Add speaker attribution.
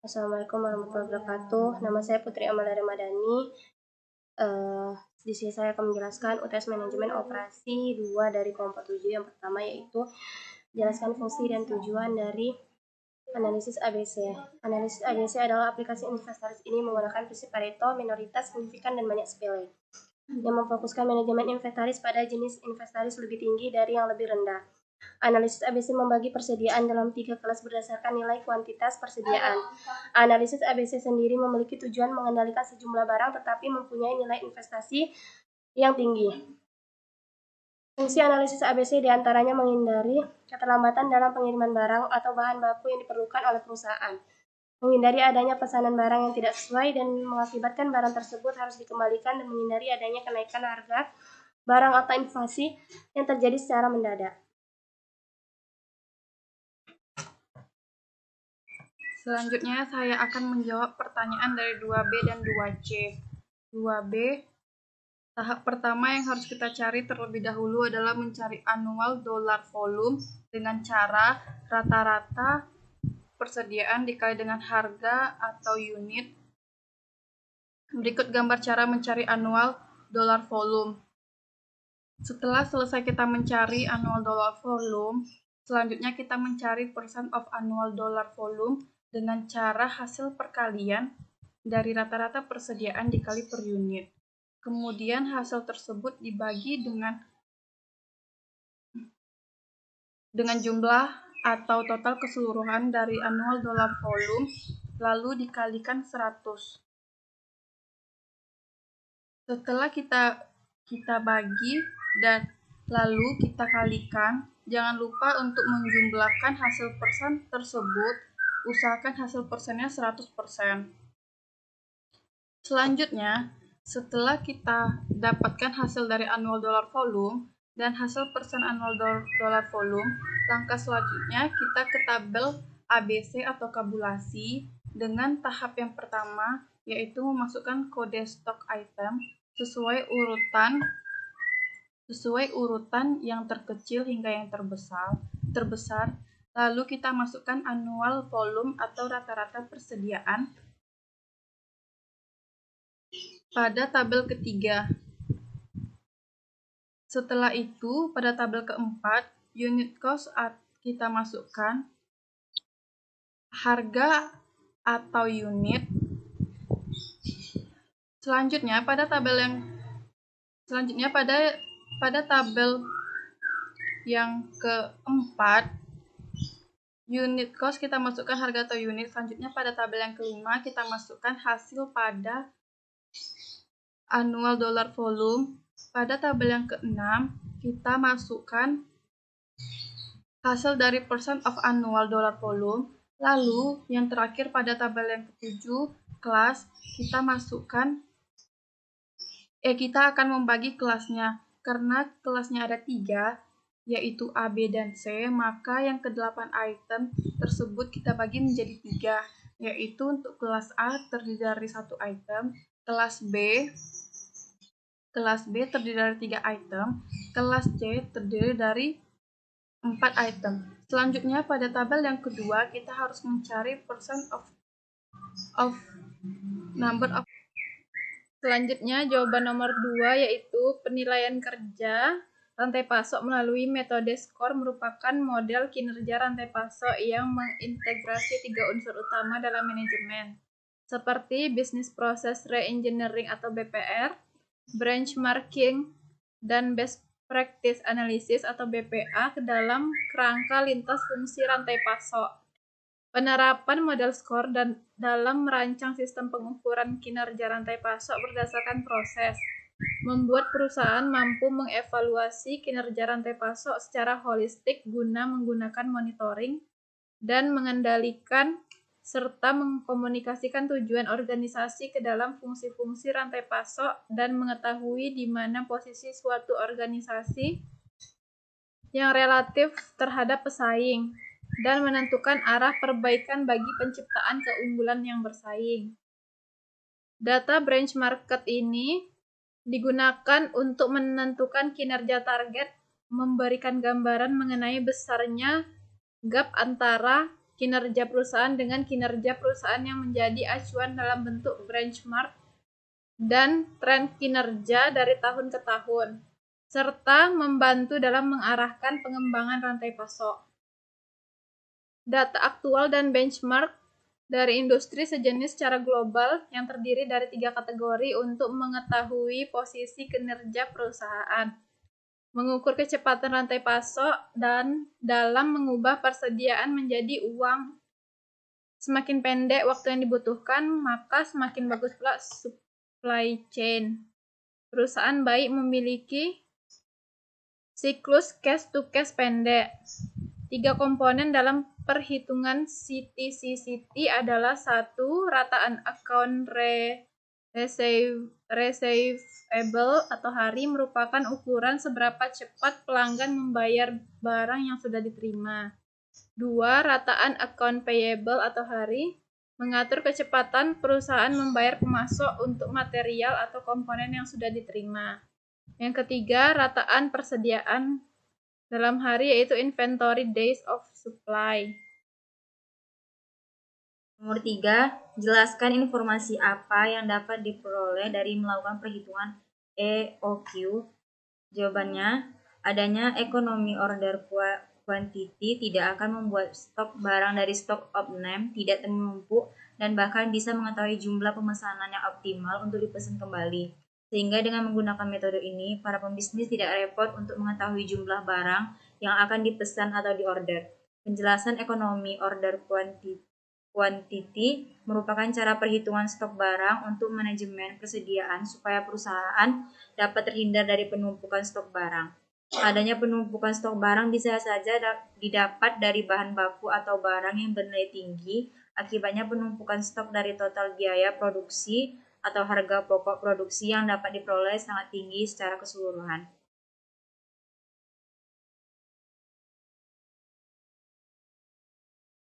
Speaker 1: Assalamualaikum warahmatullahi wabarakatuh. Nama saya Putri Amalia Ramadhani. Di sini saya akan menjelaskan UTS Manajemen Operasi 2 dari kelompok 7. Yang pertama yaitu jelaskan fungsi dan tujuan dari analisis ABC. Analisis ABC adalah aplikasi inventaris ini menggunakan prinsip Pareto, minoritas, signifikan, dan banyak sepele, yang memfokuskan manajemen inventaris pada jenis inventaris lebih tinggi dari yang lebih rendah. Analisis ABC membagi persediaan dalam 3 kelas berdasarkan nilai kuantitas persediaan. Analisis ABC sendiri memiliki tujuan mengendalikan sejumlah barang tetapi mempunyai nilai investasi yang tinggi. Fungsi analisis ABC diantaranya menghindari keterlambatan dalam pengiriman barang atau bahan baku yang diperlukan oleh perusahaan, menghindari adanya pesanan barang yang tidak sesuai dan mengakibatkan barang tersebut harus dikembalikan, dan menghindari adanya kenaikan harga barang atau inflasi yang terjadi secara mendadak.
Speaker 2: Selanjutnya saya akan menjawab pertanyaan dari 2B dan 2C. 2B, tahap pertama yang harus kita cari terlebih dahulu adalah mencari annual dollar volume dengan cara rata-rata persediaan dikali dengan harga atau unit. Berikut gambar cara mencari annual dollar volume. Setelah selesai kita mencari annual dollar volume, selanjutnya kita mencari percent of annual dollar volume dengan cara hasil perkalian dari rata-rata persediaan dikali per unit. Kemudian hasil tersebut dibagi dengan jumlah atau total keseluruhan dari annual dollar volume, lalu dikalikan 100. Setelah kita bagi dan lalu kita kalikan, jangan lupa untuk menjumlahkan hasil persen tersebut. Usahakan hasil persennya 100%. Selanjutnya, setelah kita dapatkan hasil dari annual dollar volume dan hasil persen annual dollar volume, langkah selanjutnya kita ke tabel ABC atau tabulasi dengan tahap yang pertama, yaitu memasukkan kode stok item sesuai urutan yang terkecil hingga yang terbesar. Lalu kita masukkan annual volume atau rata-rata persediaan pada tabel ketiga. Setelah itu, pada tabel keempat, unit cost kita masukkan harga atau unit. Selanjutnya pada tabel yang keempat, unit cost kita masukkan harga atau unit. Selanjutnya pada tabel yang kelima kita masukkan hasil pada annual dollar volume. Pada tabel yang keenam kita masukkan hasil dari percent of annual dollar volume. Lalu yang terakhir pada tabel yang ketujuh, kelas, kita akan membagi kelasnya. Karena kelasnya ada 3, yaitu A, B, dan C, maka yang ke-8 item tersebut kita bagi menjadi 3, yaitu untuk kelas A terdiri dari 1 item, kelas B terdiri dari 3 item, kelas C terdiri dari 4 item. Selanjutnya pada tabel yang kedua kita harus mencari percent of number of. Selanjutnya jawaban nomor 2 yaitu penilaian kerja rantai pasok melalui metode SCORE merupakan model kinerja rantai pasok yang mengintegrasi 3 unsur utama dalam manajemen, seperti Business Process Reengineering atau BPR, Benchmarking, dan Best Practice Analysis atau BPA ke dalam kerangka lintas fungsi rantai pasok. Penerapan model SCORE dalam merancang sistem pengukuran kinerja rantai pasok berdasarkan proses, membuat perusahaan mampu mengevaluasi kinerja rantai pasok secara holistik guna menggunakan monitoring dan mengendalikan serta mengkomunikasikan tujuan organisasi ke dalam fungsi-fungsi rantai pasok dan mengetahui di mana posisi suatu organisasi yang relatif terhadap pesaing dan menentukan arah perbaikan bagi penciptaan keunggulan yang bersaing. Data branch market ini digunakan untuk menentukan kinerja target, memberikan gambaran mengenai besarnya gap antara kinerja perusahaan dengan kinerja perusahaan yang menjadi acuan dalam bentuk benchmark dan tren kinerja dari tahun ke tahun, serta membantu dalam mengarahkan pengembangan rantai pasok. Data aktual dan benchmark dari industri sejenis secara global yang terdiri dari 3 kategori untuk mengetahui posisi kinerja perusahaan, mengukur kecepatan rantai pasok, dan dalam mengubah persediaan menjadi uang. Semakin pendek waktu yang dibutuhkan, maka semakin bagus pula supply chain. Perusahaan baik memiliki siklus cash to cash pendek. 3 komponen dalam perhitungan CTC/CT adalah 1. Rataan account receivable atau hari merupakan ukuran seberapa cepat pelanggan membayar barang yang sudah diterima. 2. Rataan account payable atau hari mengatur kecepatan perusahaan membayar pemasok untuk material atau komponen yang sudah diterima. Yang ketiga, rataan persediaan dalam hari yaitu inventory days of supply.
Speaker 3: Nomor 3, jelaskan informasi apa yang dapat diperoleh dari melakukan perhitungan EOQ. Jawabannya, adanya economy order quantity tidak akan membuat stok barang dari stock of name tidak menumpuk dan bahkan bisa mengetahui jumlah pemesanan yang optimal untuk dipesan kembali. Sehingga dengan menggunakan metode ini, para pembisnis tidak repot untuk mengetahui jumlah barang yang akan dipesan atau diorder. Penjelasan ekonomi order quantity merupakan cara perhitungan stok barang untuk manajemen persediaan supaya perusahaan dapat terhindar dari penumpukan stok barang. Adanya penumpukan stok barang bisa saja didapat dari bahan baku atau barang yang bernilai tinggi, akibatnya penumpukan stok dari total biaya produksi atau harga pokok produksi yang dapat diperoleh sangat tinggi secara keseluruhan.